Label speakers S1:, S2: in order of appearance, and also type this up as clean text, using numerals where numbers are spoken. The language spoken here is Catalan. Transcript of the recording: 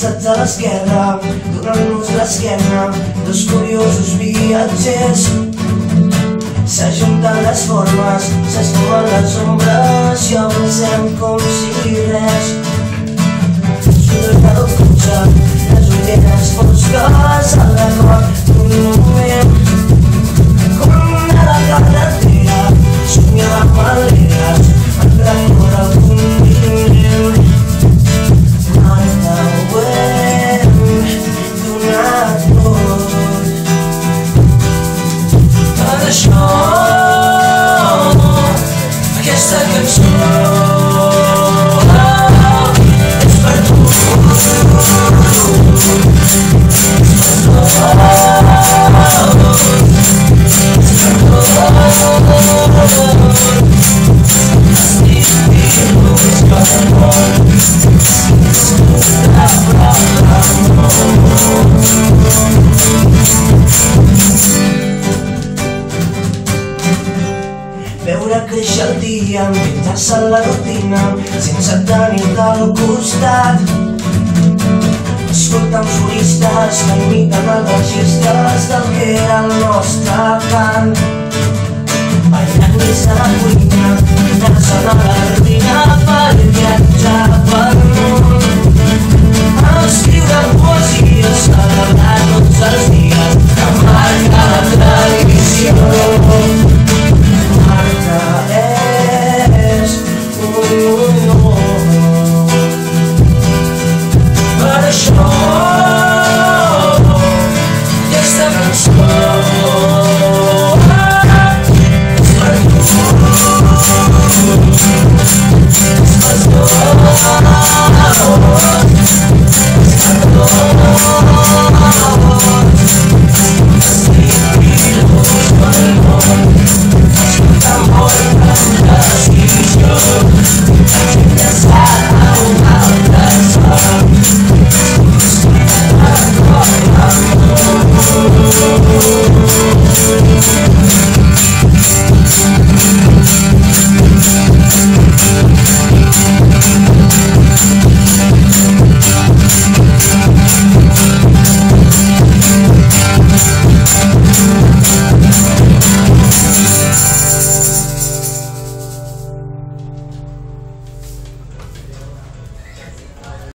S1: avançats a l'esquerra, donant-nos l'esquena, dos curiosos viatgers. S'ajunten les formes, s'esfumen les ombres i avancem com si res. Surt del cotxe, les ulleres fosques al record d'un moment. Com una carretera, somiava maleres, en recórrer el continent. Ara ho hem donat tot. Per això, aquesta cançó és per tu. Veure créixer el dia, enfilar-se en la rutina, sense tenir-te al costat. Escoltar uns solistes que imiten els registres del que era el nostre cant. Ballant dins de la cuina,